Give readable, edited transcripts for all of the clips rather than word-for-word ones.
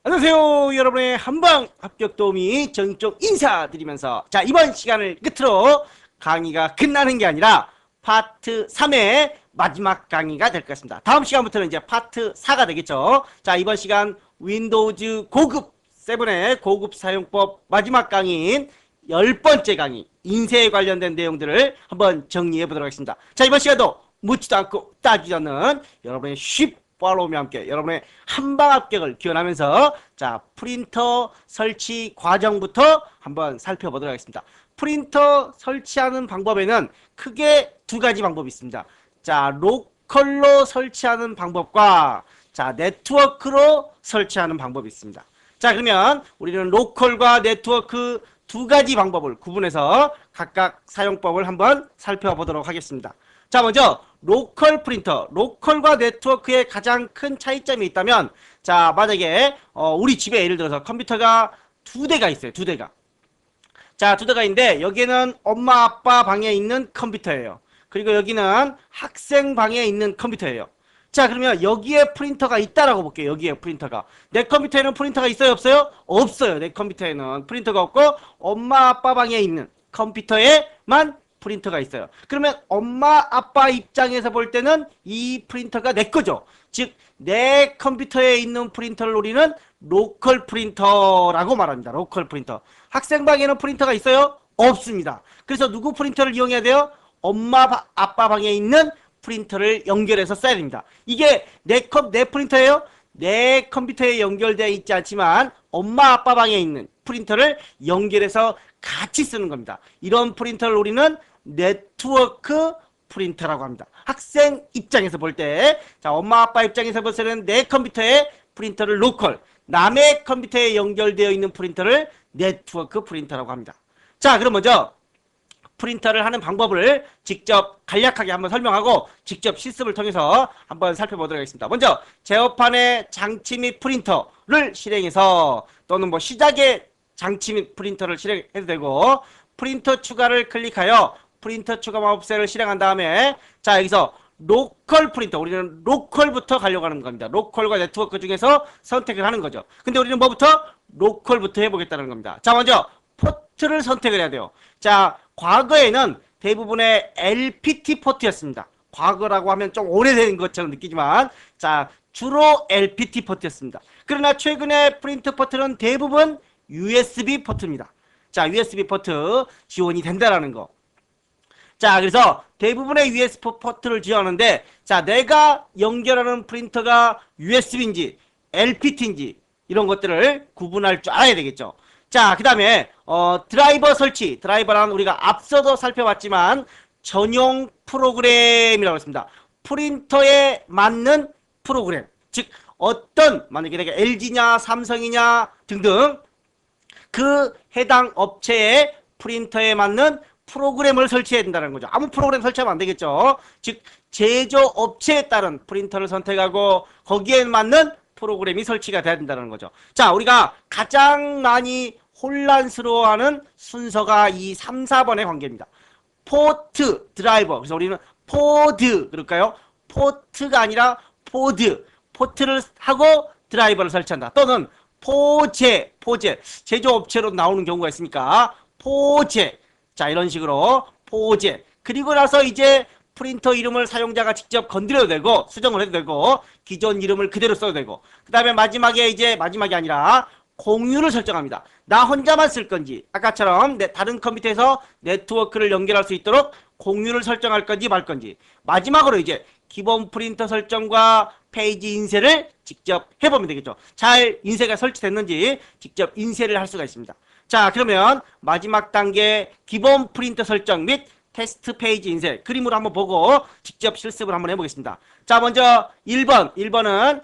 안녕하세요. 여러분의 한방 합격 도우미 정쪽 인사드리면서 자, 이번 시간을 끝으로 강의가 끝나는 게 아니라 파트 3의 마지막 강의가 될 것 같습니다. 다음 시간부터는 이제 파트 4가 되겠죠. 자, 이번 시간 윈도우즈 고급 7의 고급 사용법 마지막 강의인 10번째 강의 인쇄에 관련된 내용들을 한번 정리해 보도록 하겠습니다. 자, 이번 시간도 묻지도 않고 따지지 않는 여러분의 팔로우와 함께 여러분의 한방 합격을 기원하면서 자, 프린터 설치 과정부터 한번 살펴보도록 하겠습니다. 프린터 설치하는 방법에는 크게 두 가지 방법이 있습니다. 자, 로컬로 설치하는 방법과 자, 네트워크로 설치하는 방법이 있습니다. 자, 그러면 우리는 로컬과 네트워크 두 가지 방법을 구분해서 각각 사용법을 한번 살펴보도록 하겠습니다. 자, 먼저 로컬 프린터, 로컬과 네트워크의 가장 큰 차이점이 있다면 자, 만약에 우리 집에 예를 들어서 컴퓨터가 두 대가 있어요. 두 대가. 자, 두 대가 있는데 여기는 엄마 아빠 방에 있는 컴퓨터예요. 그리고 여기는 학생 방에 있는 컴퓨터예요. 자, 그러면 여기에 프린터가 있다라고 볼게요. 여기에 프린터가. 내 컴퓨터에는 프린터가 있어요, 없어요? 없어요. 내 컴퓨터에는 프린터가 없고 엄마 아빠 방에 있는 컴퓨터에만 프린터가 있어요. 그러면 엄마 아빠 입장에서 볼 때는 이 프린터가 내 거죠. 즉 내 컴퓨터에 있는 프린터를 우리는 로컬 프린터라고 말합니다. 로컬 프린터. 학생 방에는 프린터가 있어요? 없습니다. 그래서 누구 프린터를 이용해야 돼요? 엄마 아빠 방에 있는 프린터를 연결해서 써야 됩니다. 이게 내 프린터예요? 내 컴퓨터에 연결되어 있지 않지만 엄마 아빠 방에 있는 프린터를 연결해서 같이 쓰는 겁니다. 이런 프린터를 우리는 네트워크 프린터라고 합니다. 학생 입장에서 볼 때, 자, 엄마 아빠 입장에서 볼 때는 내 컴퓨터에 프린터를 로컬, 남의 컴퓨터에 연결되어 있는 프린터를 네트워크 프린터라고 합니다. 자, 그럼 먼저 프린터를 하는 방법을 직접 간략하게 한번 설명하고 직접 실습을 통해서 한번 살펴보도록 하겠습니다. 먼저 제어판의 장치 및 프린터를 실행해서 또는 뭐 시작의 장치 및 프린터를 실행해도 되고 프린터 추가를 클릭하여 프린터 추가 마법세를 실행한 다음에 자, 여기서 로컬 프린터, 우리는 로컬부터 가려고 하는 겁니다. 로컬과 네트워크 중에서 선택을 하는 거죠. 근데 우리는 뭐부터? 로컬부터 해보겠다는 겁니다. 자, 먼저 포트를 선택을 해야 돼요. 자, 과거에는 대부분의 LPT 포트였습니다. 과거라고 하면 좀 오래된 것처럼 느끼지만 자, 주로 LPT 포트였습니다. 그러나 최근에 프린터 포트는 대부분 USB 포트입니다. 자, USB 포트 지원이 된다라는 거. 자, 그래서 대부분의 USB 포트를 지원하는데 자, 내가 연결하는 프린터가 USB인지 LPT인지 이런 것들을 구분할 줄 알아야 되겠죠. 자, 그 다음에 드라이버 설치. 드라이버란 우리가 앞서도 살펴봤지만 전용 프로그램이라고 했습니다. 프린터에 맞는 프로그램. 즉 어떤 만약에 내가 LG냐 삼성이냐 등등 그 해당 업체의 프린터에 맞는 프로그램을 설치해야 된다는 거죠. 아무 프로그램 설치하면 안 되겠죠. 즉 제조업체에 따른 프린터를 선택하고 거기에 맞는 프로그램이 설치가 돼야 된다는 거죠. 자, 우리가 가장 많이 혼란스러워하는 순서가 이 3, 4번의 관계입니다. 포트, 드라이버. 그래서 우리는 포드 그럴까요? 포트가 아니라 포드. 포트를 하고 드라이버를 설치한다. 또는 포제. 제조업체로 나오는 경우가 있으니까 포제. 자, 이런 식으로 포제. 그리고 나서 이제 프린터 이름을 사용자가 직접 건드려도 되고 수정을 해도 되고 기존 이름을 그대로 써도 되고 그 다음에 마지막에 이제 마지막이 아니라 공유를 설정합니다. 나 혼자만 쓸 건지 아까처럼 다른 컴퓨터에서 네트워크를 연결할 수 있도록 공유를 설정할 건지 말 건지 마지막으로 이제 기본 프린터 설정과 페이지 인쇄를 직접 해보면 되겠죠. 잘 인쇄가 설치됐는지 직접 인쇄를 할 수가 있습니다. 자, 그러면 마지막 단계 기본 프린터 설정 및 테스트 페이지 인쇄 그림으로 한번 보고 직접 실습을 한번 해보겠습니다. 자, 먼저 1번은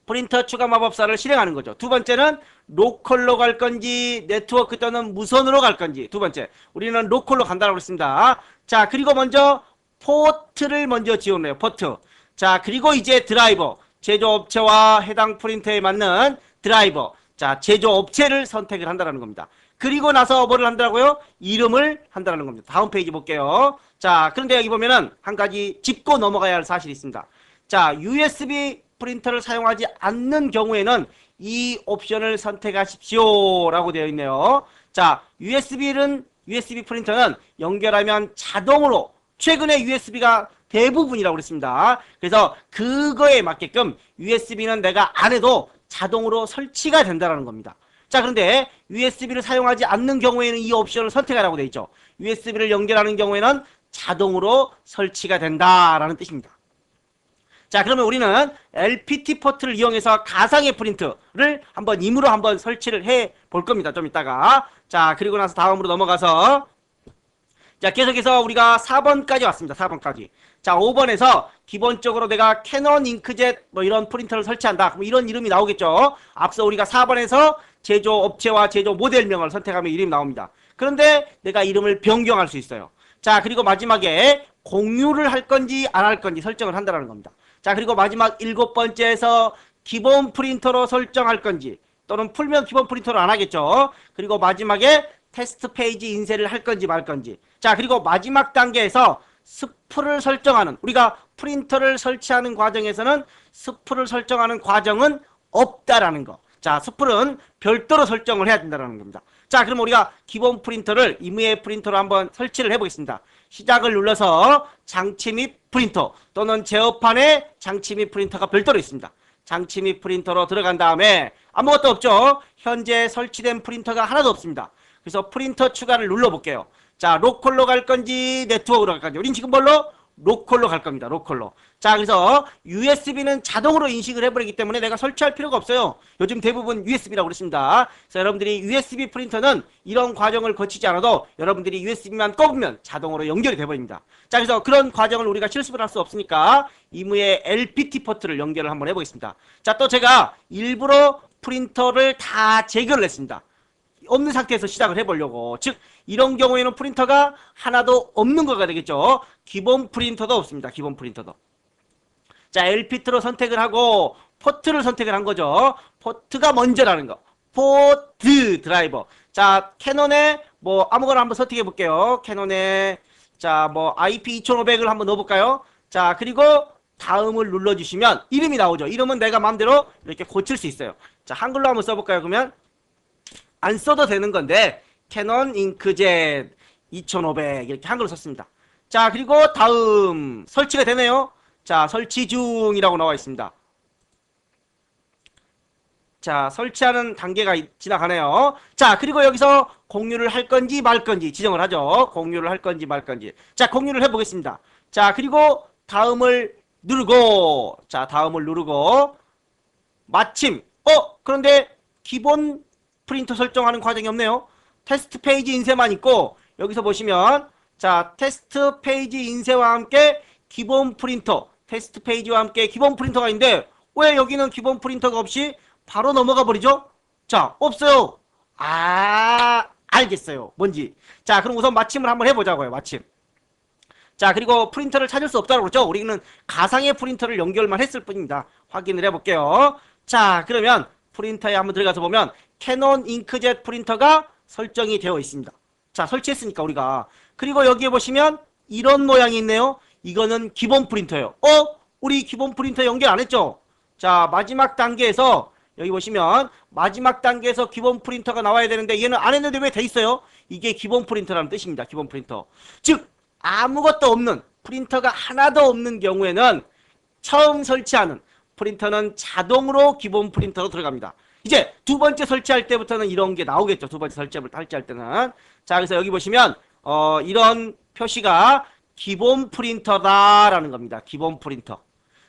프린터 추가 마법사를 실행하는 거죠. 두 번째는 로컬로 갈 건지 네트워크 또는 무선으로 갈 건지 두 번째 우리는 로컬로 간다고 했습니다. 자, 그리고 먼저 포트를 먼저 지원해요. 포트. 자, 그리고 이제 드라이버 제조업체와 해당 프린터에 맞는 드라이버 자, 제조업체를 선택을 한다는 겁니다. 그리고 나서 뭐를 한다고요? 이름을 한다는 겁니다. 다음 페이지 볼게요. 자, 그런데 여기 보면은 한 가지 짚고 넘어가야 할 사실이 있습니다. 자, USB 프린터를 사용하지 않는 경우에는 이 옵션을 선택하십시오 라고 되어 있네요. 자, USB 프린터는 연결하면 자동으로, 최근에 USB가 대부분이라고 그랬습니다. 그래서 그거에 맞게끔 USB는 내가 안 해도 자동으로 설치가 된다는 겁니다. 자, 그런데 USB를 사용하지 않는 경우에는 이 옵션을 선택하라고 되어 있죠. USB를 연결하는 경우에는 자동으로 설치가 된다라는 뜻입니다. 자, 그러면 우리는 LPT 포트를 이용해서 가상의 프린트를 한번 임의로 한번 설치를 해 볼 겁니다. 좀 이따가. 자, 그리고 나서 다음으로 넘어가서, 자, 계속해서 우리가 4번까지 왔습니다. 4번까지. 자, 5번에서 기본적으로 내가 캐논 잉크젯 뭐 이런 프린터를 설치한다. 그럼 이런 이름이 나오겠죠. 앞서 우리가 4번에서 제조업체와 제조 모델명을 선택하면 이름이 나옵니다. 그런데 내가 이름을 변경할 수 있어요. 자, 그리고 마지막에 공유를 할 건지 안 할 건지 설정을 한다는 겁니다. 자, 그리고 마지막 7번째에서 기본 프린터로 설정할 건지, 또는 풀면 기본 프린터로 안 하겠죠. 그리고 마지막에 테스트 페이지 인쇄를 할 건지 말 건지. 자, 그리고 마지막 단계에서 스프를 설정하는, 우리가 프린터를 설치하는 과정에서는 스프를 설정하는 과정은 없다라는 거. 자, 스프는 별도로 설정을 해야 된다는 겁니다. 자, 그럼 우리가 기본 프린터를 임의의 프린터로 한번 설치를 해보겠습니다. 시작을 눌러서 장치 및 프린터, 또는 제어판에 장치 및 프린터가 별도로 있습니다. 장치 및 프린터로 들어간 다음에 아무것도 없죠. 현재 설치된 프린터가 하나도 없습니다. 그래서 프린터 추가를 눌러볼게요. 자, 로컬로 갈 건지 네트워크로 갈 건지. 우린 지금 뭘로? 로컬로 갈 겁니다. 로컬로. 자, 그래서 USB는 자동으로 인식을 해버리기 때문에 내가 설치할 필요가 없어요. 요즘 대부분 USB라고 그랬습니다. 그래서 여러분들이 USB 프린터는 이런 과정을 거치지 않아도 여러분들이 USB만 꼽으면 자동으로 연결이 돼버립니다. 자, 그래서 그런 과정을 우리가 실습을 할 수 없으니까 임의의 LPT 포트를 연결을 한번 해보겠습니다. 자, 또 제가 일부러 프린터를 다 제거를 했습니다. 없는 상태에서 시작을 해보려고. 즉, 이런 경우에는 프린터가 하나도 없는 거가 되겠죠. 기본 프린터도 없습니다. 기본 프린터도. 자, LPT로 선택을 하고 포트를 선택을 한 거죠. 포트가 먼저라는 거. 포트 드라이버. 자, 캐논에 뭐 아무거나 한번 선택해 볼게요. 캐논에 자, 뭐 IP 2500을 한번 넣어볼까요? 자, 그리고 다음을 눌러주시면 이름이 나오죠. 이름은 내가 마음대로 이렇게 고칠 수 있어요. 자, 한글로 한번 써볼까요? 그러면 안 써도 되는 건데 캐논 잉크젯 2500 이렇게 한글로 썼습니다. 자, 그리고 다음 설치가 되네요. 자, 설치 중이라고 나와 있습니다. 자, 설치하는 단계가 지나가네요. 자, 그리고 여기서 공유를 할 건지 말 건지 지정을 하죠. 공유를 할 건지 말 건지. 자, 공유를 해보겠습니다. 자, 그리고 다음을 누르고, 자, 다음을 누르고 마침 그런데 기본 프린터 설정하는 과정이 없네요. 테스트 페이지 인쇄만 있고, 여기서 보시면 자, 테스트 페이지 인쇄와 함께 기본 프린터, 테스트 페이지와 함께 기본 프린터가 있는데 왜 여기는 기본 프린터가 없이 바로 넘어가 버리죠? 자, 없어요. 알겠어요. 뭔지. 자, 그럼 우선 마침을 한번 해보자고요. 마침. 자, 그리고 프린터를 찾을 수 없다고 그러죠? 우리는 가상의 프린터를 연결만 했을 뿐입니다. 확인을 해볼게요. 자, 그러면 프린터에 한번 들어가서 보면 캐논 잉크젯 프린터가 설정이 되어 있습니다. 자, 설치했으니까 우리가. 그리고 여기에 보시면 이런 모양이 있네요. 이거는 기본 프린터예요. 우리 기본 프린터 연결 안 했죠? 자, 마지막 단계에서 여기 보시면 마지막 단계에서 기본 프린터가 나와야 되는데 얘는 안 했는데 왜 돼 있어요? 이게 기본 프린터라는 뜻입니다. 기본 프린터. 즉 아무것도 없는, 프린터가 하나도 없는 경우에는 처음 설치하는 프린터는 자동으로 기본 프린터로 들어갑니다. 이제 두 번째 설치할 때부터는 이런 게 나오겠죠. 두 번째 설치할 때는. 자, 그래서 여기 보시면 이런 표시가 기본 프린터다라는 겁니다. 기본 프린터.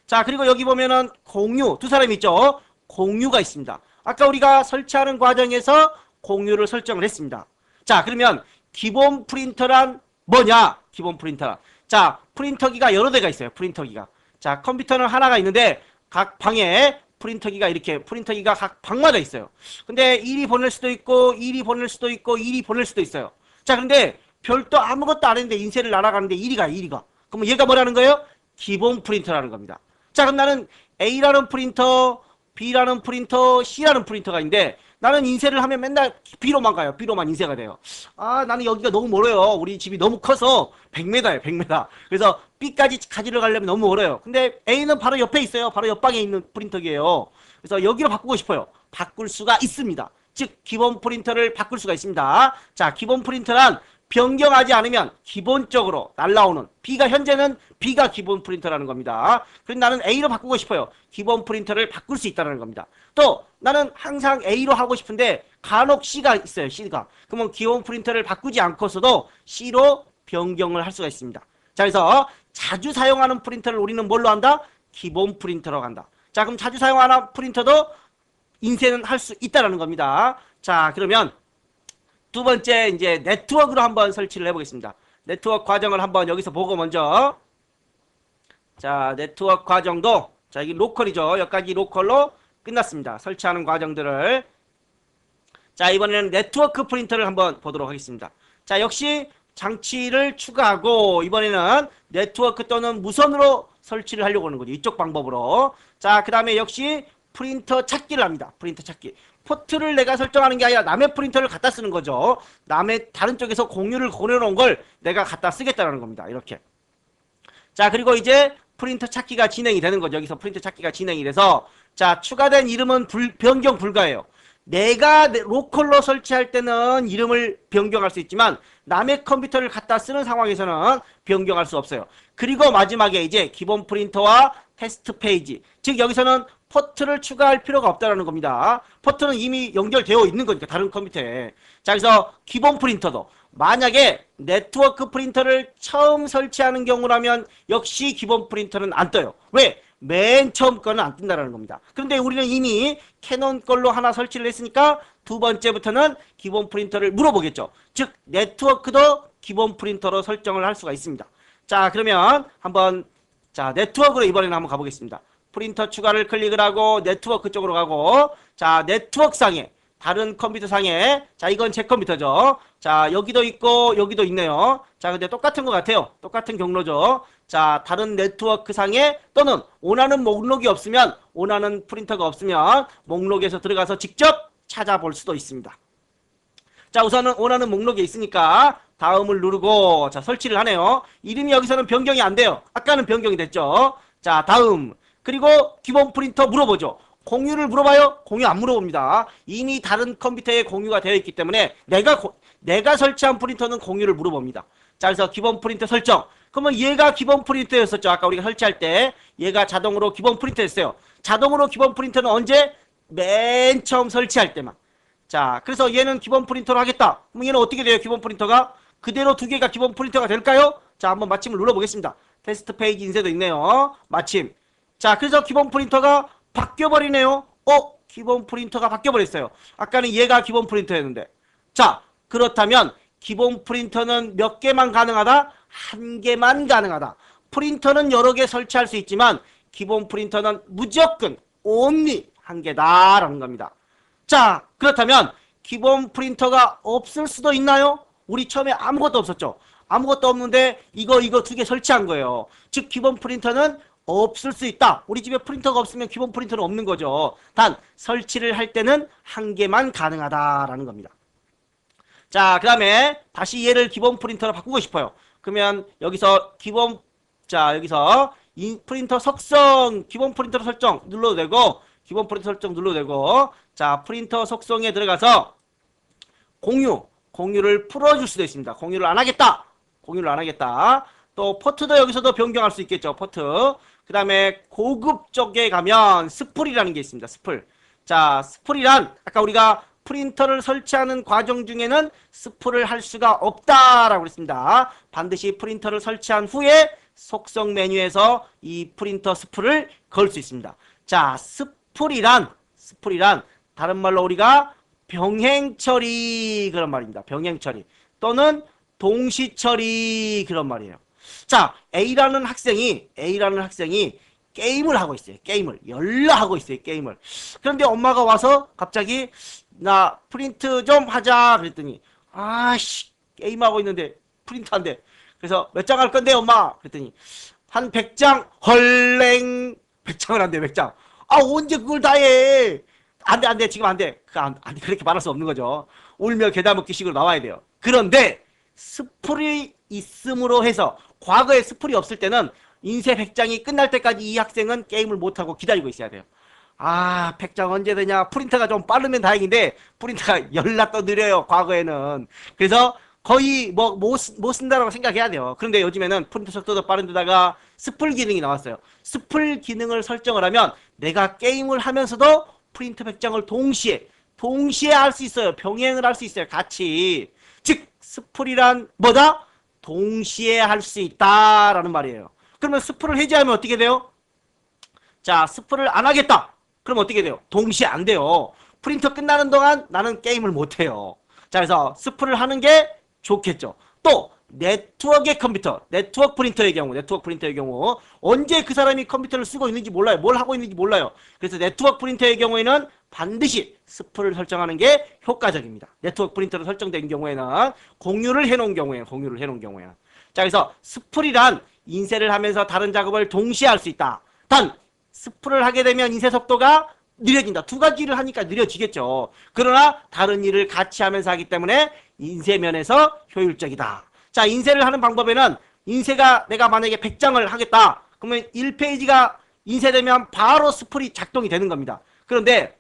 자, 그리고 여기 보면은 공유, 두 사람이 있죠. 공유가 있습니다. 아까 우리가 설치하는 과정에서 공유를 설정을 했습니다. 자, 그러면 기본 프린터란 뭐냐? 기본 프린터. 자, 프린터기가 여러 대가 있어요. 프린터기가. 자, 컴퓨터는 하나가 있는데 각 방에 프린터기가 이렇게, 프린터기가 각 방마다 있어요. 근데 1이 보낼 수도 있고 1이 보낼 수도 있고 1이 보낼 수도 있어요. 자, 근데 별도 아무것도 안 했는데 인쇄를 날아가는데 1이 가. 그러면 얘가 뭐라는 거예요? 기본 프린터라는 겁니다. 자, 그럼 나는 A라는 프린터, B라는 프린터, C라는 프린터가 있는데 나는 인쇄를 하면 맨날 B로만 가요. B로만 인쇄가 돼요. 나는 여기가 너무 멀어요. 우리 집이 너무 커서 100m예요. 100m. 그래서 B까지 가지러 가려면 너무 멀어요. 근데 A는 바로 옆에 있어요. 바로 옆방에 있는 프린터기예요. 그래서 여기로 바꾸고 싶어요. 바꿀 수가 있습니다. 즉 기본 프린터를 바꿀 수가 있습니다. 자, 기본 프린터란 변경하지 않으면 기본적으로 날라오는 B가 현재는 B가 기본 프린터라는 겁니다. 그럼 나는 A로 바꾸고 싶어요. 기본 프린터를 바꿀 수 있다는 겁니다. 또 나는 항상 A로 하고 싶은데 간혹 C가 있어요. C가. 그러면 기본 프린터를 바꾸지 않고서도 C로 변경을 할 수가 있습니다. 자, 그래서 자주 사용하는 프린터를 우리는 뭘로 한다? 기본 프린터로 간다. 자, 그럼 자주 사용하는 프린터도 인쇄는 할 수 있다는 겁니다. 자, 그러면 두 번째 이제 네트워크로 한번 설치를 해보겠습니다. 네트워크 과정을 한번 여기서 보고 먼저, 자, 네트워크 과정도, 자, 이게 로컬이죠. 여기까지 로컬로 끝났습니다. 설치하는 과정들을. 자, 이번에는 네트워크 프린터를 한번 보도록 하겠습니다. 자, 역시 장치를 추가하고 이번에는 네트워크 또는 무선으로 설치를 하려고 하는 거죠. 이쪽 방법으로. 자, 그 다음에 역시 프린터 찾기를 합니다. 프린터 찾기. 포트를 내가 설정하는 게 아니라 남의 프린터를 갖다 쓰는 거죠. 남의 다른 쪽에서 공유를 보내놓은 걸 내가 갖다 쓰겠다는 겁니다. 이렇게. 자, 그리고 이제 프린터 찾기가 진행이 되는 거죠. 여기서 프린터 찾기가 진행이 돼서, 자, 추가된 이름은 변경 불가예요. 내가 로컬로 설치할 때는 이름을 변경할 수 있지만 남의 컴퓨터를 갖다 쓰는 상황에서는 변경할 수 없어요. 그리고 마지막에 이제 기본 프린터와 테스트 페이지, 즉 여기서는 포트를 추가할 필요가 없다는 겁니다. 포트는 이미 연결되어 있는 거니까 다른 컴퓨터에. 자, 그래서 기본 프린터도 만약에 네트워크 프린터를 처음 설치하는 경우라면 역시 기본 프린터는 안 떠요. 왜? 맨 처음 거는 안 뜬다는 겁니다. 그런데 우리는 이미 캐논 걸로 하나 설치를 했으니까 두 번째부터는 기본 프린터를 물어보겠죠. 즉 네트워크도 기본 프린터로 설정을 할 수가 있습니다. 자, 그러면 한번, 자, 네트워크로 이번에는 한번 가보겠습니다. 프린터 추가를 클릭을 하고 네트워크 쪽으로 가고, 자, 네트워크 상에, 다른 컴퓨터 상에, 자, 이건 제 컴퓨터죠. 자, 여기도 있고 여기도 있네요. 자, 근데 똑같은 것 같아요. 똑같은 경로죠. 자, 다른 네트워크 상에 또는 원하는 목록이 없으면, 원하는 프린터가 없으면 목록에서 들어가서 직접 찾아볼 수도 있습니다. 자, 우선은 원하는 목록에 있으니까 다음을 누르고, 자, 설치를 하네요. 이름이 여기서는 변경이 안 돼요. 아까는 변경이 됐죠. 자, 다음. 그리고 기본 프린터 물어보죠. 공유를 물어봐요? 공유 안 물어봅니다. 이미 다른 컴퓨터에 공유가 되어 있기 때문에 내가 설치한 프린터는 공유를 물어봅니다. 자, 그래서 기본 프린터 설정. 그러면 얘가 기본 프린터였었죠. 아까 우리가 설치할 때 얘가 자동으로 기본 프린터였어요. 자동으로 기본 프린터는 언제? 맨 처음 설치할 때만. 자, 그래서 얘는 기본 프린터로 하겠다. 그럼 얘는 어떻게 돼요? 기본 프린터가 그대로 두 개가 기본 프린터가 될까요? 자, 한번 마침을 눌러보겠습니다. 테스트 페이지 인쇄도 있네요. 마침. 자, 그래서 기본 프린터가 바뀌어버리네요. 기본 프린터가 바뀌어버렸어요. 아까는 얘가 기본 프린터였는데. 자, 그렇다면 기본 프린터는 몇 개만 가능하다? 한 개만 가능하다. 프린터는 여러 개 설치할 수 있지만 기본 프린터는 무조건 only 한 개다라는 겁니다. 자, 그렇다면 기본 프린터가 없을 수도 있나요? 우리 처음에 아무것도 없었죠. 아무것도 없는데 이거 두 개 설치한 거예요. 즉 기본 프린터는 없을 수 있다. 우리 집에 프린터가 없으면 기본 프린터는 없는 거죠. 단 설치를 할 때는 한 개만 가능하다라는 겁니다. 자, 그 다음에 다시 얘를 기본 프린터로 바꾸고 싶어요. 그러면 여기서 여기서 프린터 속성, 기본 프린터 설정 눌러도 되고, 기본 프린터 설정 눌러도 되고, 자, 프린터 속성에 들어가서 공유를 풀어줄 수도 있습니다. 공유를 안 하겠다. 또 포트도 여기서도 변경할 수 있겠죠. 포트. 그 다음에 고급 쪽에 가면 스풀이라는 게 있습니다. 스풀. 자, 스풀이란 아까 우리가 프린터를 설치하는 과정 중에는 스풀을 할 수가 없다라고 했습니다. 반드시 프린터를 설치한 후에 속성 메뉴에서 이 프린터 스풀을 걸 수 있습니다. 자, 스풀이란 다른 말로 우리가 병행 처리 그런 말입니다. 병행 처리 또는 동시 처리 그런 말이에요. 자, A라는 학생이 게임을 하고 있어요. 열라 하고 있어요. 게임을. 그런데 엄마가 와서 갑자기 나 프린트 좀 하자 그랬더니, 아씨, 게임하고 있는데 프린트 안 돼. 그래서 몇 장 할 건데 엄마? 그랬더니 한 100장. 헐랭. 100장은 안 돼. 100장. 아, 언제 그걸 다 해? 안 돼. 지금 안 돼. 그렇게 말할 수 없는 거죠. 울며 겨자 먹기 식으로 나와야 돼요. 그런데 스풀이 있음으로 해서, 과거에 스풀이 없을 때는 인쇄 100장이 끝날 때까지 이 학생은 게임을 못하고 기다리고 있어야 돼요. 아, 백장 언제 되냐? 프린터가 좀 빠르면 다행인데, 프린터가 열나 또 느려요, 과거에는. 그래서 거의 뭐, 못 쓴다라고 생각해야 돼요. 그런데 요즘에는 프린터 속도도 빠른 데다가 스플 기능이 나왔어요. 스플 기능을 설정을 하면 내가 게임을 하면서도 프린터 백장을 동시에 할 수 있어요. 병행을 할 수 있어요. 같이. 즉, 스플이란 뭐다? 동시에 할 수 있다라는 말이에요. 그러면 스플을 해제하면 어떻게 돼요? 자, 스프를 안 하겠다. 그럼 어떻게 돼요? 동시에 안 돼요. 프린터 끝나는 동안 나는 게임을 못 해요. 자, 그래서 스프를 하는 게 좋겠죠. 또 네트워크 프린터의 경우 언제 그 사람이 컴퓨터를 쓰고 있는지 몰라요. 뭘 하고 있는지 몰라요. 그래서 네트워크 프린터의 경우에는 반드시 스프를 설정하는 게 효과적입니다. 네트워크 프린터로 설정된 경우에는 공유를 해놓은 경우에는 자, 그래서 스프이란 인쇄를 하면서 다른 작업을 동시에 할 수 있다. 단 스프를 하게 되면 인쇄 속도가 느려진다. 두 가지 일을 하니까 느려지겠죠. 그러나 다른 일을 같이 하면서 하기 때문에 인쇄면에서 효율적이다. 자, 인쇄를 하는 방법에는 인쇄가 내가 만약에 100장을 하겠다. 그러면 1페이지가 인쇄되면 바로 스프이 작동이 되는 겁니다. 그런데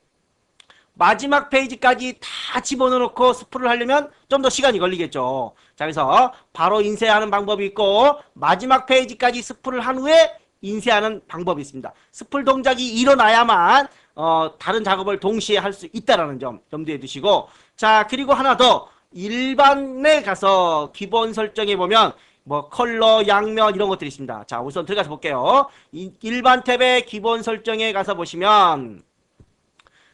마지막 페이지까지 다 집어넣고 스프를 하려면 좀 더 시간이 걸리겠죠. 자, 그래서 바로 인쇄하는 방법이 있고 마지막 페이지까지 스프를 한 후에 인쇄하는 방법이 있습니다. 스플 동작이 일어나야만 다른 작업을 동시에 할 수 있다는 점 염두에 두시고, 자, 그리고 하나 더 일반에 가서 기본 설정해 보면 뭐 컬러, 양면 이런 것들이 있습니다. 자, 우선 들어가서 볼게요. 일반 탭의 기본 설정에 가서 보시면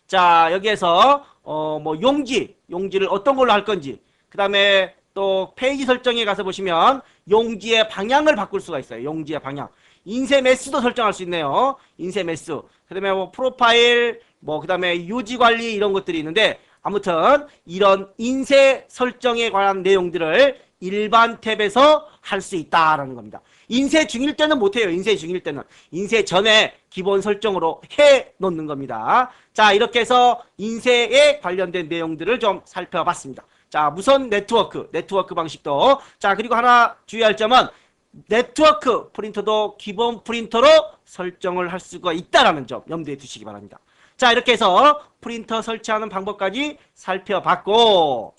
자, 여기에서 뭐 용지를 어떤 걸로 할 건지, 그 다음에 또 페이지 설정에 가서 보시면 용지의 방향을 바꿀 수가 있어요. 용지의 방향. 인쇄 매수도 설정할 수 있네요. 인쇄 매수. 그 다음에 뭐 프로파일, 뭐 그 다음에 유지 관리 이런 것들이 있는데, 아무튼 이런 인쇄 설정에 관한 내용들을 일반 탭에서 할 수 있다라는 겁니다. 인쇄 중일 때는 못해요. 인쇄 중일 때는. 인쇄 전에 기본 설정으로 해 놓는 겁니다. 자, 이렇게 해서 인쇄에 관련된 내용들을 좀 살펴봤습니다. 자, 무선 네트워크 방식도. 자, 그리고 하나 주의할 점은 네트워크 프린터도 기본 프린터로 설정을 할 수가 있다는 점 염두에 두시기 바랍니다. 자, 이렇게 해서 프린터 설치하는 방법까지 살펴봤고,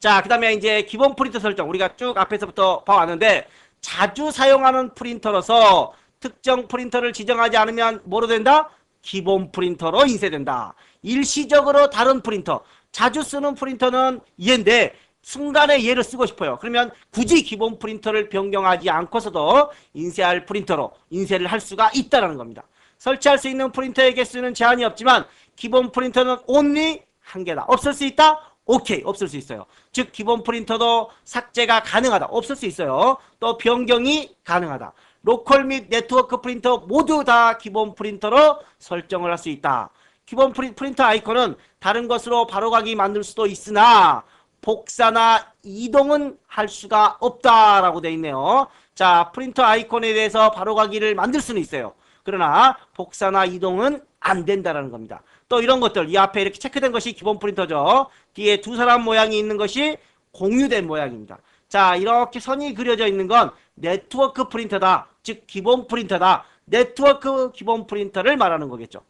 자, 그 다음에 이제 기본 프린터 설정 우리가 쭉 앞에서부터 봐왔는데, 자주 사용하는 프린터로서 특정 프린터를 지정하지 않으면 뭐로 된다? 기본 프린터로 인쇄된다. 일시적으로 다른 프린터, 자주 쓰는 프린터는 얘인데 순간에 얘를 쓰고 싶어요. 그러면 굳이 기본 프린터를 변경하지 않고서도 인쇄할 프린터로 인쇄를 할 수가 있다는 겁니다. 설치할 수 있는 프린터의 개수는 제한이 없지만 기본 프린터는 only 한 개다. 없을 수 있다? 오케이, 없을 수 있어요. 즉 기본 프린터도 삭제가 가능하다. 없을 수 있어요. 또 변경이 가능하다. 로컬 및 네트워크 프린터 모두 다 기본 프린터로 설정을 할 수 있다. 기본 프린터 아이콘은 다른 것으로 바로가기 만들 수도 있으나 복사나 이동은 할 수가 없다라고 되어 있네요. 자, 프린터 아이콘에 대해서 바로가기를 만들 수는 있어요. 그러나 복사나 이동은 안 된다라는 겁니다. 또 이런 것들, 이 앞에 이렇게 체크된 것이 기본 프린터죠. 뒤에 두 사람 모양이 있는 것이 공유된 모양입니다. 자, 이렇게 선이 그려져 있는 건 네트워크 프린터다. 즉 기본 프린터다. 네트워크 기본 프린터를 말하는 거겠죠.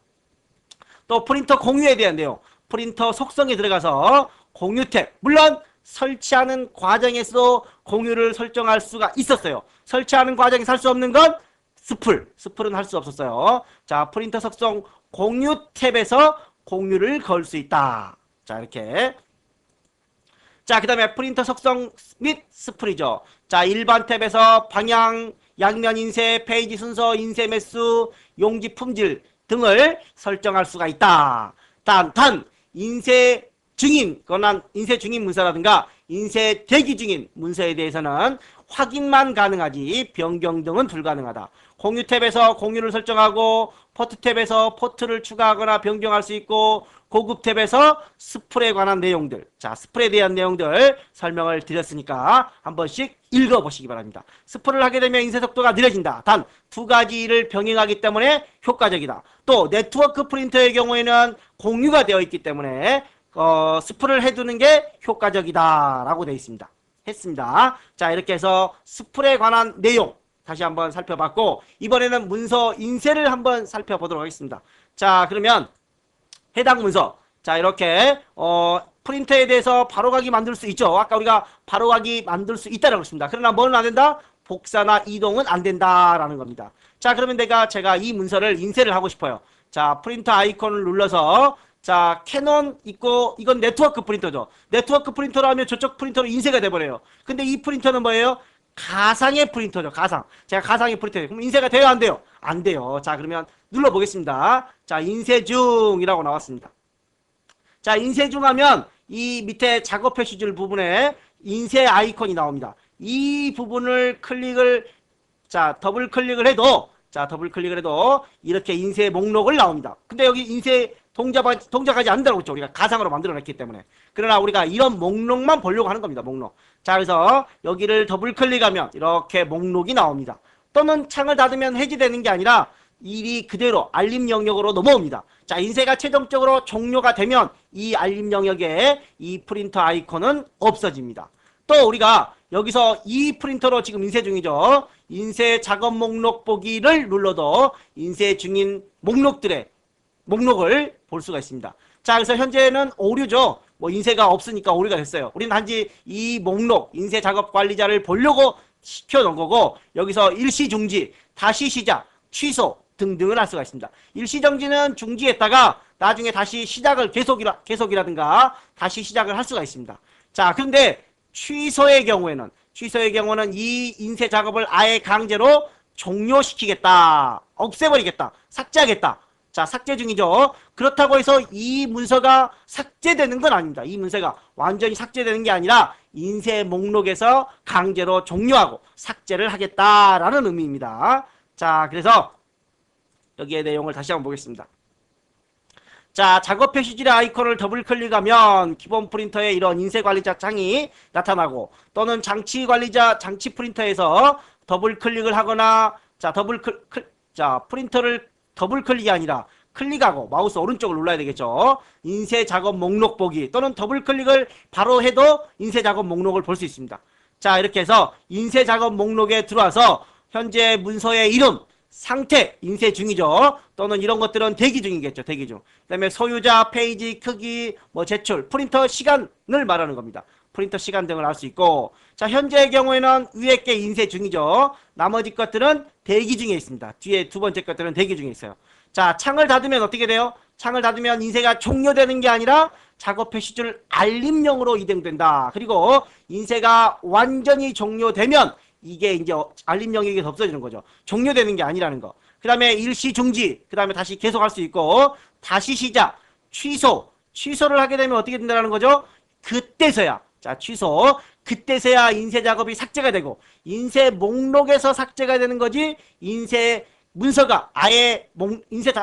또 프린터 공유에 대한 내용, 프린터 속성에 들어가서 공유 탭, 물론 설치하는 과정에서도 공유를 설정할 수가 있었어요. 설치하는 과정에서 할 수 없는 건 스플은 할 수 없었어요. 자, 프린터 속성 공유 탭에서 공유를 걸 수 있다. 자, 이렇게. 자, 그 다음에 프린터 속성 및 스플이죠. 자, 일반 탭에서 방향, 양면 인쇄, 페이지 순서, 인쇄 매수, 용지 품질 등을 설정할 수가 있다. 단 인쇄 중인 문서라든가 인쇄 대기 중인 문서에 대해서는 확인만 가능하지 변경 등은 불가능하다. 공유 탭에서 공유를 설정하고 포트 탭에서 포트를 추가하거나 변경할 수 있고 고급 탭에서 스플에 관한 내용들, 자, 스플에 대한 내용들 설명을 드렸으니까 한 번씩 읽어보시기 바랍니다. 스플을 하게 되면 인쇄 속도가 느려진다. 단 두 가지 일을 병행하기 때문에 효과적이다. 또 네트워크 프린터의 경우에는 공유가 되어 있기 때문에 스플을 해두는 게 효과적이다 라고 되어 있습니다. 했습니다. 자, 이렇게 해서 스플에 관한 내용 다시 한번 살펴봤고, 이번에는 문서 인쇄를 한번 살펴보도록 하겠습니다. 자, 그러면 해당 문서. 자, 이렇게 프린터에 대해서 바로가기 만들 수 있죠. 아까 우리가 바로가기 만들 수 있다라고 했습니다. 그러나 뭐는 안 된다? 복사나 이동은 안 된다라는 겁니다. 자, 그러면 제가 이 문서를 인쇄를 하고 싶어요. 자, 프린터 아이콘을 눌러서 자, 캐논 있고 이건 네트워크 프린터죠. 네트워크 프린터로 하면 저쪽 프린터로 인쇄가 돼버려요. 근데 이 프린터는 뭐예요? 가상의 프린터죠. 가상. 제가 가상의 프린터예요. 그럼 인쇄가 돼요? 안 돼요? 안 돼요. 자, 그러면 눌러보겠습니다. 자, 인쇄 중이라고 나왔습니다. 자, 인쇄 중 하면 이 밑에 작업 표시줄 부분에 인쇄 아이콘이 나옵니다. 이 부분을 더블 클릭을 해도 이렇게 인쇄 목록을 나옵니다. 근데 여기 인쇄 동작하지 않는다고 했죠. 우리가 가상으로 만들어냈기 때문에. 그러나 우리가 이런 목록만 보려고 하는 겁니다. 목록. 자, 그래서 여기를 더블 클릭하면 이렇게 목록이 나옵니다. 또는 창을 닫으면 해지되는 게 아니라 일이 그대로 알림 영역으로 넘어옵니다. 자, 인쇄가 최종적으로 종료가 되면 이 알림 영역에 이 프린터 아이콘은 없어집니다. 또 우리가 여기서 이 프린터로 지금 인쇄 중이죠. 인쇄 작업 목록 보기를 눌러도 인쇄 중인 목록을 볼 수가 있습니다. 자, 그래서 현재는 오류죠. 뭐 인쇄가 없으니까 오류가 됐어요. 우리는 단지 이 목록, 인쇄 작업 관리자를 보려고 시켜놓은 거고, 여기서 일시 중지, 다시 시작, 취소 등등을 할 수가 있습니다. 일시 정지는 중지했다가 나중에 다시 시작을 계속이라든가 다시 시작을 할 수가 있습니다. 자, 근데 취소의 경우에는 이 인쇄 작업을 아예 강제로 종료시키겠다, 없애버리겠다, 삭제하겠다. 자, 삭제 중이죠. 그렇다고 해서 이 문서가 삭제되는 건 아닙니다. 이 문서가 완전히 삭제되는 게 아니라 인쇄 목록에서 강제로 종료하고 삭제를 하겠다라는 의미입니다. 자, 그래서 여기의 내용을 다시 한번 보겠습니다. 자, 작업 표시줄의 아이콘을 더블 클릭하면 기본 프린터에 이런 인쇄 관리자 창이 나타나고, 또는 장치 프린터에서 더블 클릭을 하거나, 프린터를 더블 클릭이 아니라 클릭하고 마우스 오른쪽을 눌러야 되겠죠. 인쇄 작업 목록 보기, 또는 더블 클릭을 바로 해도 인쇄 작업 목록을 볼 수 있습니다. 자, 이렇게 해서 인쇄 작업 목록에 들어와서 현재 문서의 이름, 상태, 인쇄 중이죠. 또는 이런 것들은 대기 중이겠죠. 대기 중. 그 다음에 소유자, 페이지 크기, 제출, 프린터 시간을 말하는 겁니다. 프린터 시간 등을 알 수 있고, 자, 현재의 경우에는 위에 게 인쇄 중이죠. 나머지 것들은 대기 중에 있습니다. 뒤에 두 번째 것들은 대기 중에 있어요. 자, 창을 닫으면 어떻게 돼요? 창을 닫으면 인쇄가 종료되는 게 아니라 작업 표시줄 알림용으로 이동된다. 그리고 인쇄가 완전히 종료되면 이게 이제 알림 영역에서 없어지는 거죠. 종료되는 게 아니라는 거. 그 다음에 일시 중지, 그 다음에 다시 계속할 수 있고, 다시 시작, 취소를 하게 되면 어떻게 된다는 거죠? 그때서야, 자, 취소, 그때서야 인쇄 작업이 삭제가 되고, 인쇄 목록에서 삭제가 되는 거지, 인쇄 문서가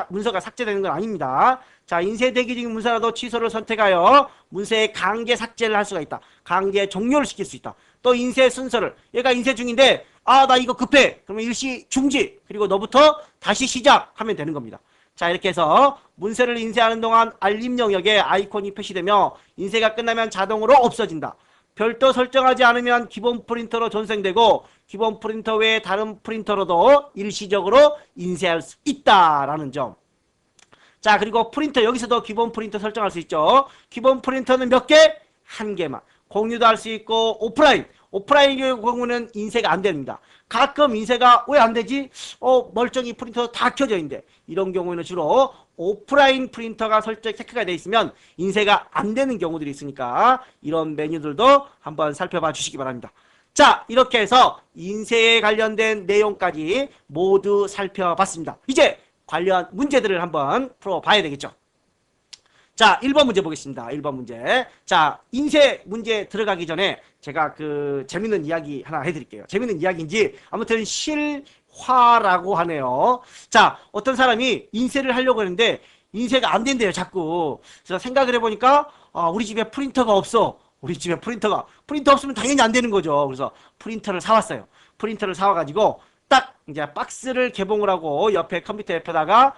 문서가 삭제되는 건 아닙니다. 자, 인쇄 대기 중인 문서라도 취소를 선택하여 문서의 강제 삭제를 할 수가 있다. 강제 종료를 시킬 수 있다. 또 인쇄 순서를, 얘가 인쇄 중인데 나 이거 급해, 그러면 일시 중지, 그리고 너부터 다시 시작하면 되는 겁니다. 자, 이렇게 해서 문서를 인쇄하는 동안 알림 영역에 아이콘이 표시되며 인쇄가 끝나면 자동으로 없어진다. 별도 설정하지 않으면 기본 프린터로 전송되고, 기본 프린터 외에 다른 프린터로도 일시적으로 인쇄할 수 있다라는 점. 자, 그리고 프린터, 여기서도 기본 프린터 설정할 수 있죠. 기본 프린터는 몇 개? 한 개만. 공유도 할 수 있고, 오프라인의 경우는 인쇄가 안 됩니다. 가끔 인쇄가 왜 안 되지? 멀쩡히 프린터 다 켜져 있는데, 이런 경우에는 주로 오프라인 프린터가 체크가 되어 있으면 인쇄가 안 되는 경우들이 있으니까 이런 메뉴들도 한번 살펴봐 주시기 바랍니다. 자, 이렇게 해서 인쇄에 관련된 내용까지 모두 살펴봤습니다. 이제 관련 문제들을 한번 풀어봐야 되겠죠. 자, 1번 문제 보겠습니다. 1번 문제. 자, 인쇄 문제 들어가기 전에 제가 재밌는 이야기 하나 해드릴게요. 재밌는 이야기인지 아무튼 실화라고 하네요. 자, 어떤 사람이 인쇄를 하려고 했는데 인쇄가 안 된대요, 자꾸. 그래서 생각을 해보니까 우리 집에 프린터가 없어. 프린터 없으면 당연히 안 되는 거죠. 그래서 프린터를 사왔어요. 프린터를 사와가지고 딱 이제 박스를 개봉을 하고 옆에 컴퓨터 옆에다가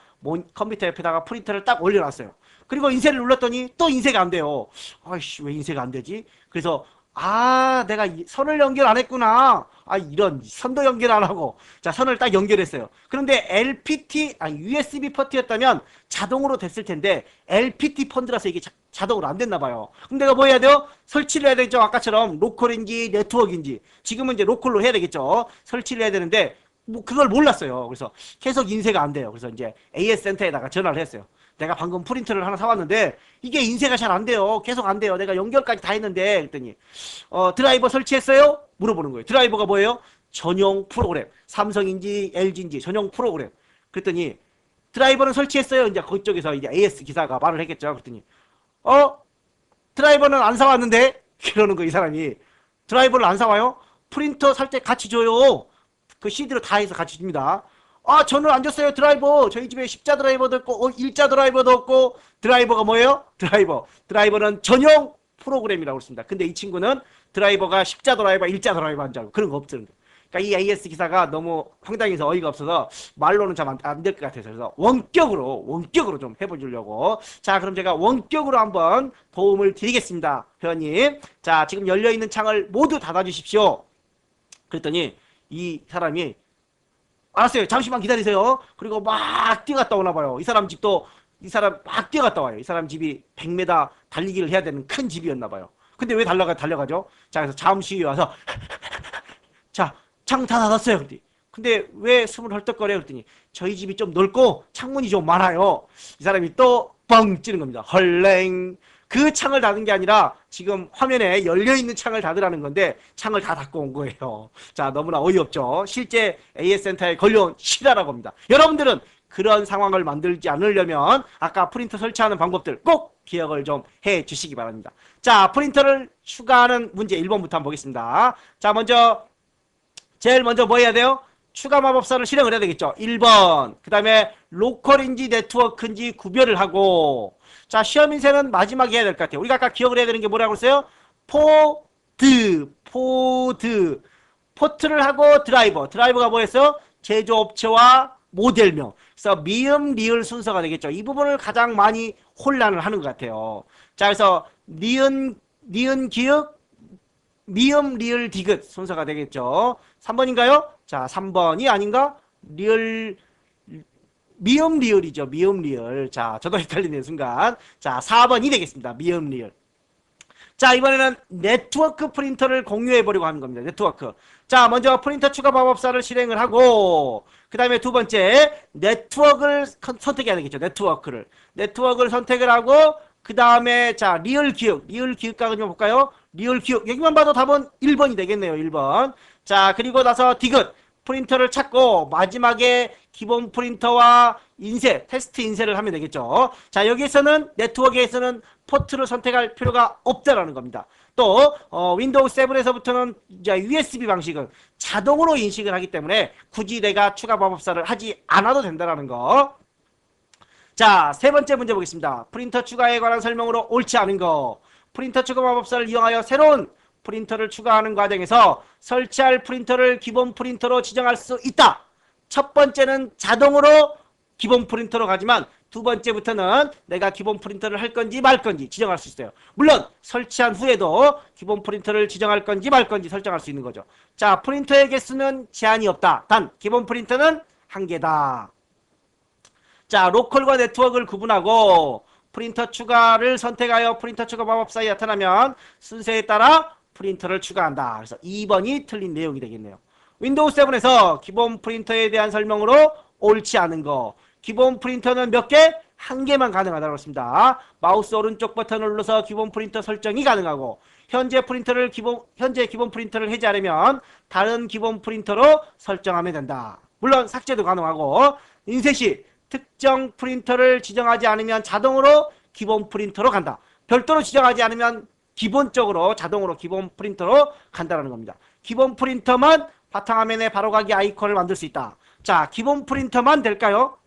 프린터를 딱 올려놨어요. 그리고 인쇄를 눌렀더니 또 인쇄가 안 돼요. 아이씨, 왜 인쇄가 안 되지? 그래서 아, 내가 선을 연결 안 했구나. 아, 이런 선도 연결 안 하고. 자, 선을 딱 연결했어요. 그런데 LPT, 아니 USB 포트였다면 자동으로 됐을 텐데 LPT 펀드라서 이게 자동으로 안 됐나 봐요. 그럼 내가 뭐 해야 돼요? 설치를 해야 되죠. 아까처럼 로컬인지 네트워크인지. 지금은 이제 로컬로 해야 되겠죠. 설치를 해야 되는데 뭐 그걸 몰랐어요. 그래서 계속 인쇄가 안 돼요. 그래서 이제 AS 센터에다가 전화를 했어요. 내가 방금 프린터를 하나 사왔는데 이게 인쇄가 잘 안 돼요. 계속 안 돼요. 내가 연결까지 다 했는데 그랬더니 드라이버 설치했어요? 물어보는 거예요. 드라이버가 뭐예요? 전용 프로그램. 삼성인지 LG인지 전용 프로그램. 그랬더니 드라이버는 설치했어요. 이제 그쪽에서 이제 AS 기사가 말을 했겠죠. 그랬더니 드라이버는 안 사왔는데 그러는 거 이 사람이. 드라이버를 안 사와요? 프린터 살 때 같이 줘요. 그 CD로 다 해서 같이 줍니다. 아, 저는 안 줬어요, 드라이버. 저희 집에 십자 드라이버도 있고, 일자 드라이버도 없고, 드라이버가 뭐예요? 드라이버. 드라이버는 전용 프로그램이라고 했습니다. 근데 이 친구는 드라이버가 십자 드라이버, 일자 드라이버 한 줄 알고 그런 거 없죠. 그러니까 이 AS 기사가 너무 황당해서 어이가 없어서 말로는 참 안 될 것 같아서 그래서 원격으로 좀 해보려고. 자, 그럼 제가 원격으로 한번 도움을 드리겠습니다, 회원님. 자, 지금 열려있는 창을 모두 닫아주십시오. 그랬더니 이 사람이 알았어요. 잠시만 기다리세요. 그리고 막 뛰어갔다 오나 봐요. 이 사람 집도 이 사람 막 뛰어갔다 와요. 이 사람 집이 100m 달리기를 해야 되는 큰 집이었나 봐요. 근데 왜 달려가죠? 자, 그래서 잠시 후에 와서 자, 창 다 닫았어요. 그랬더니 근데 왜 숨을 헐떡거려요? 그랬더니 저희 집이 좀 넓고 창문이 좀 많아요. 이 사람이 또 뻥 찌는 겁니다. 헐랭. 그 창을 닫은 게 아니라 지금 화면에 열려있는 창을 닫으라는 건데 창을 다 닫고 온 거예요. 자, 너무나 어이없죠. 실제 AS 센터에 걸려온 실화라고 합니다. 여러분들은 그런 상황을 만들지 않으려면 아까 프린터 설치하는 방법들 꼭 기억을 좀 해 주시기 바랍니다. 자, 프린터를 추가하는 문제 1번부터 한번 보겠습니다. 자, 제일 먼저 뭐 해야 돼요? 추가 마법사를 실행을 해야 되겠죠. 1번. 그 다음에 로컬인지 네트워크인지 구별을 하고. 자, 시험 인쇄는 마지막에 해야 될 것 같아요. 우리가 아까 기억을 해야 되는 게 뭐라고 했어요? 포드. 포트를 하고 드라이버. 드라이버가 뭐였어요? 제조업체와 모델명. 그래서 미음, 리을 순서가 되겠죠. 이 부분을 가장 많이 혼란을 하는 것 같아요. 자, 그래서 니은 기역, 미음, 리을, 디귿 순서가 되겠죠. 3번인가요? 자, 3번이 아닌가? 미음, 리을이죠. 미음, 리을. 자, 저도 헷갈리는 순간. 자, 4번이 되겠습니다. 미음, 리을. 자, 이번에는 네트워크 프린터를 공유해보려고 하는 겁니다. 네트워크. 자, 먼저 프린터 추가 마법사를 실행을 하고, 그 다음에 두 번째, 네트워크를 선택해야 되겠죠. 네트워크를 선택을 하고, 그 다음에, 자, 리을 기억각을 좀 볼까요? 리을 기억. 여기만 봐도 답은 1번이 되겠네요. 1번. 자, 그리고 나서 디귿. 프린터를 찾고, 마지막에 기본 프린터와 테스트 인쇄를 하면 되겠죠. 자, 여기에서는, 네트워크에서는 포트를 선택할 필요가 없다라는 겁니다. 또 윈도우 7에서부터는 이제 USB 방식은 자동으로 인식을 하기 때문에 굳이 내가 추가 마법사를 하지 않아도 된다라는 거. 자, 세 번째 문제 보겠습니다. 프린터 추가에 관한 설명으로 옳지 않은 거. 프린터 추가 마법사를 이용하여 새로운 프린터를 추가하는 과정에서 설치할 프린터를 기본 프린터로 지정할 수 있다. 첫 번째는 자동으로 기본 프린터로 가지만 두 번째부터는 내가 기본 프린터를 할 건지 말 건지 지정할 수 있어요. 물론 설치한 후에도 기본 프린터를 지정할 건지 말 건지 설정할 수 있는 거죠. 자, 프린터의 개수는 제한이 없다. 단 기본 프린터는 한 개다. 자, 로컬과 네트워크를 구분하고 프린터 추가를 선택하여 프린터 추가 마법사에 나타나면 순서에 따라 프린터를 추가한다. 그래서 2번이 틀린 내용이 되겠네요. 윈도우 7에서 기본 프린터에 대한 설명으로 옳지 않은 거. 기본 프린터는 몇 개? 한 개만 가능하다고 했습니다. 마우스 오른쪽 버튼을 눌러서 기본 프린터 설정이 가능하고 현재 기본 프린터를 해제하려면 다른 기본 프린터로 설정하면 된다. 물론 삭제도 가능하고 인쇄 시 특정 프린터를 지정하지 않으면 자동으로 기본 프린터로 간다. 별도로 지정하지 않으면 기본적으로 자동으로 기본 프린터로 간다는 겁니다. 기본 프린터만 바탕화면에 바로가기 아이콘을 만들 수 있다. 자, 기본 프린터만 될까요?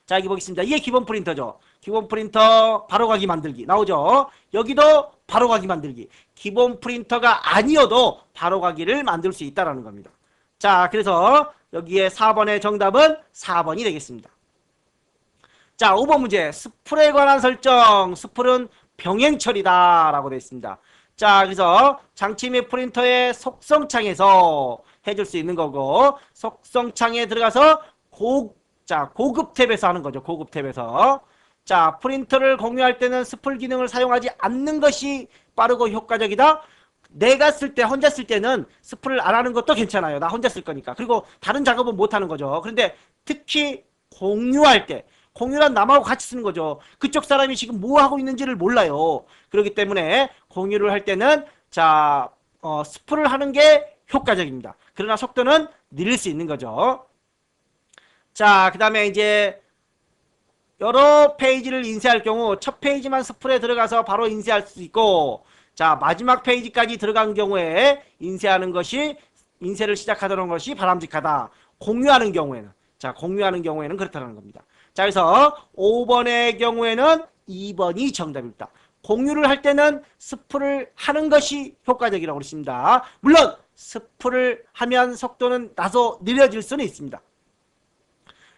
자, 여기 보겠습니다. 이게 기본 프린터죠. 기본 프린터 바로가기 만들기 나오죠. 여기도 바로가기 만들기. 기본 프린터가 아니어도 바로가기를 만들 수 있다는 겁니다. 자, 그래서 여기에 4번의 정답은 4번이 되겠습니다. 자, 5번 문제. 스풀에 관한 설정. 스풀은 병행 처리다 라고 되어 있습니다. 자, 그래서 장치 및 프린터의 속성창에서 해줄 수 있는 거고, 속성창에 들어가서 고급 탭에서 하는 거죠. 고급 탭에서. 자, 프린터를 공유할 때는 스풀 기능을 사용하지 않는 것이 빠르고 효과적이다. 내가 쓸 때, 혼자 쓸 때는 스풀을 안 하는 것도 괜찮아요. 나 혼자 쓸 거니까. 그리고 다른 작업은 못 하는 거죠. 그런데 특히 공유할 때, 공유란 남하고 같이 쓰는 거죠. 그쪽 사람이 지금 뭐 하고 있는지를 몰라요. 그렇기 때문에 공유를 할 때는 자, 스풀을 하는 게 효과적입니다. 그러나 속도는 느릴 수 있는 거죠. 자, 그 다음에 이제 여러 페이지를 인쇄할 경우 첫 페이지만 스풀에 들어가서 바로 인쇄할 수 있고, 자, 마지막 페이지까지 들어간 경우에 인쇄하는 것이, 인쇄를 시작하도록 것이 바람직하다. 공유하는 경우에는. 자, 공유하는 경우에는 그렇다는 겁니다. 자, 그래서 5번의 경우에는 2번이 정답입니다. 공유를 할 때는 스풀을 하는 것이 효과적이라고 그랬습니다. 물론 스풀을 하면 속도는 다소 느려질 수는 있습니다.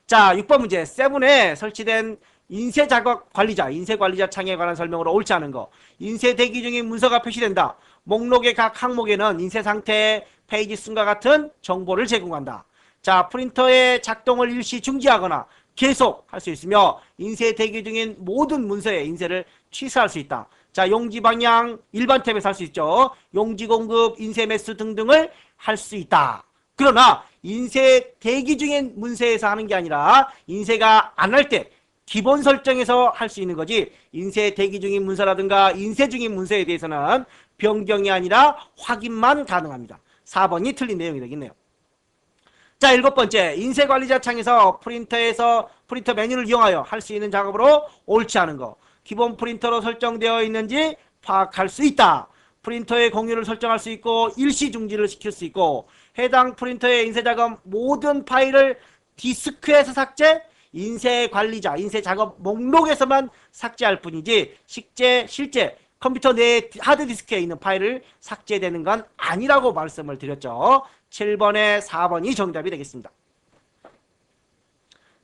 자, 6번 문제. 7에 설치된 인쇄 작업 관리자, 인쇄 관리자 창에 관한 설명으로 옳지 않은 거. 인쇄 대기 중인 문서가 표시된다. 목록의 각 항목에는 인쇄 상태, 페이지 순과 같은 정보를 제공한다. 자, 프린터의 작동을 일시 중지하거나 계속 할 수 있으며 인쇄 대기 중인 모든 문서의 인쇄를 취소할 수 있다. 자, 용지 방향 일반 탭에서 할 수 있죠. 용지 공급, 인쇄 매수 등등을 할 수 있다. 그러나 인쇄 대기 중인 문서에서 하는 게 아니라 인쇄가 안 할 때 기본 설정에서 할 수 있는 거지, 인쇄 대기 중인 문서라든가 인쇄 중인 문서에 대해서는 변경이 아니라 확인만 가능합니다. 4번이 틀린 내용이 되겠네요. 자, 7번째. 인쇄관리자 창에서 프린터 메뉴를 이용하여 할 수 있는 작업으로 옳지 않은 거. 기본 프린터로 설정되어 있는지 파악할 수 있다. 프린터의 공유를 설정할 수 있고 일시 중지를 시킬 수 있고, 해당 프린터의 인쇄 작업 모든 파일을 디스크에서 삭제, 인쇄 관리자, 인쇄 작업 목록에서만 삭제할 뿐이지 실제 컴퓨터 내 하드디스크에 있는 파일을 삭제되는 건 아니라고 말씀을 드렸죠. 7번에 4번이 정답이 되겠습니다.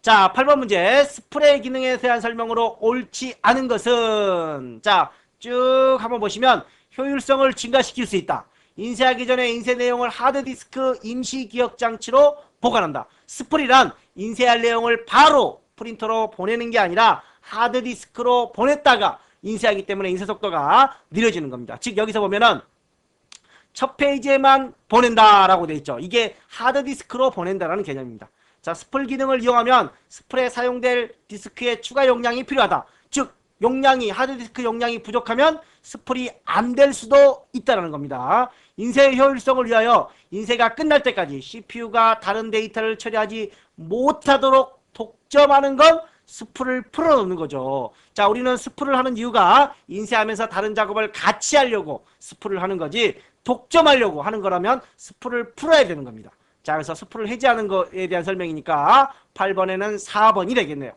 자, 8번 문제. 스프레이 기능에 대한 설명으로 옳지 않은 것은, 자, 쭉 한번 보시면 효율성을 증가시킬 수 있다. 인쇄하기 전에 인쇄 내용을 하드디스크 임시 기억 장치로 보관한다. 스프리란 인쇄할 내용을 바로 프린터로 보내는 게 아니라 하드디스크로 보냈다가 인쇄하기 때문에 인쇄 속도가 느려지는 겁니다. 즉 여기서 보면은 첫 페이지에만 보낸다라고 돼 있죠. 이게 하드디스크로 보낸다라는 개념입니다. 자, 스풀 기능을 이용하면 스풀에 사용될 디스크의 추가 용량이 필요하다. 즉 하드디스크 용량이 부족하면 스풀이 안 될 수도 있다는 겁니다. 인쇄 효율성을 위하여 인쇄가 끝날 때까지 CPU가 다른 데이터를 처리하지 못하도록 독점하는 건 스풀을 풀어놓는 거죠. 자, 우리는 스풀을 하는 이유가 인쇄하면서 다른 작업을 같이 하려고 스풀을 하는 거지, 독점하려고 하는 거라면 스풀을 풀어야 되는 겁니다. 자, 그래서 스풀을 해제하는 것에 대한 설명이니까 8번에는 4번이 되겠네요.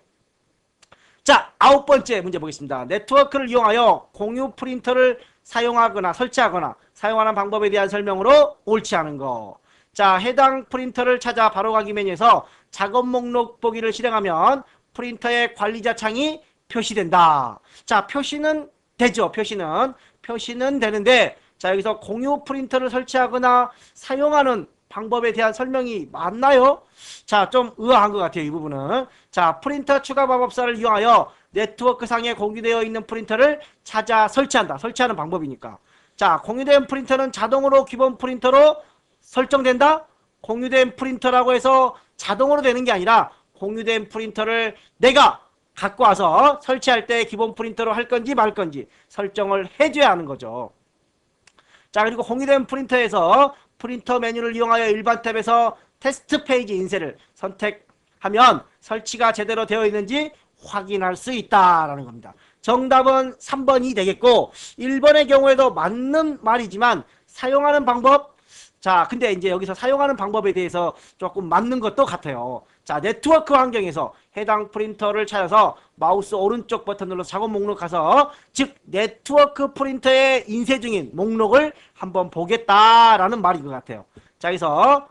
자, 9번째 문제 보겠습니다. 네트워크를 이용하여 공유 프린터를 사용하거나 설치하거나 사용하는 방법에 대한 설명으로 옳지 않은 거. 자, 해당 프린터를 찾아 바로가기 메뉴에서 작업 목록 보기를 실행하면 프린터의 관리자 창이 표시된다. 자, 표시는 되죠. 표시는 되는데, 자, 여기서 공유 프린터를 설치하거나 사용하는 방법에 대한 설명이 맞나요? 자, 좀 의아한 것 같아요, 이 부분은. 자, 프린터 추가 마법사를 이용하여 네트워크상에 공유되어 있는 프린터를 찾아 설치한다. 설치하는 방법이니까. 자, 공유된 프린터는 자동으로 기본 프린터로 설정된다? 공유된 프린터라고 해서 자동으로 되는 게 아니라 공유된 프린터를 내가 갖고 와서 설치할 때 기본 프린터로 할 건지 말 건지 설정을 해줘야 하는 거죠. 자, 그리고 공유된 프린터에서 프린터 메뉴를 이용하여 일반 탭에서 테스트 페이지 인쇄를 선택하면 설치가 제대로 되어 있는지 확인할 수 있다라는 겁니다. 정답은 3번이 되겠고, 1번의 경우에도 맞는 말이지만 사용하는 방법, 자, 근데 이제 여기서 사용하는 방법에 대해서 조금 맞는 것도 같아요. 자, 네트워크 환경에서 해당 프린터를 찾아서 마우스 오른쪽 버튼 눌러서 작업 목록 가서, 즉 네트워크 프린터에 인쇄 중인 목록을 한번 보겠다라는 말인 것 같아요. 자, 여기서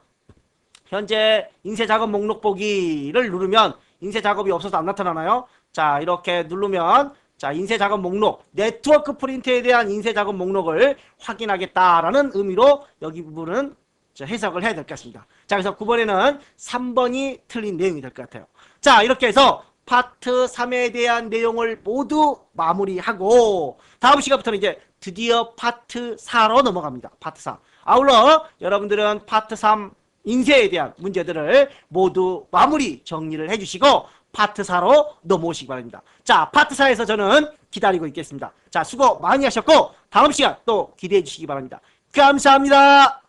현재 인쇄 작업 목록 보기를 누르면 인쇄 작업이 없어서 안 나타나나요? 자, 이렇게 누르면 자, 인쇄 작업 목록, 네트워크 프린트에 대한 인쇄 작업 목록을 확인하겠다라는 의미로 여기 부분은 해석을 해야 될 것 같습니다. 자, 그래서 9번에는 3번이 틀린 내용이 될 것 같아요. 자, 이렇게 해서 파트 3에 대한 내용을 모두 마무리하고 다음 시간부터는 이제 드디어 파트 4로 넘어갑니다. 파트 4. 아울러 여러분들은 파트 3 인쇄에 대한 문제들을 모두 마무리 정리를 해주시고 파트 4로 넘어오시기 바랍니다. 자, 파트 4에서 저는 기다리고 있겠습니다. 자, 수고 많이 하셨고 다음 시간 또 기대해 주시기 바랍니다. 감사합니다.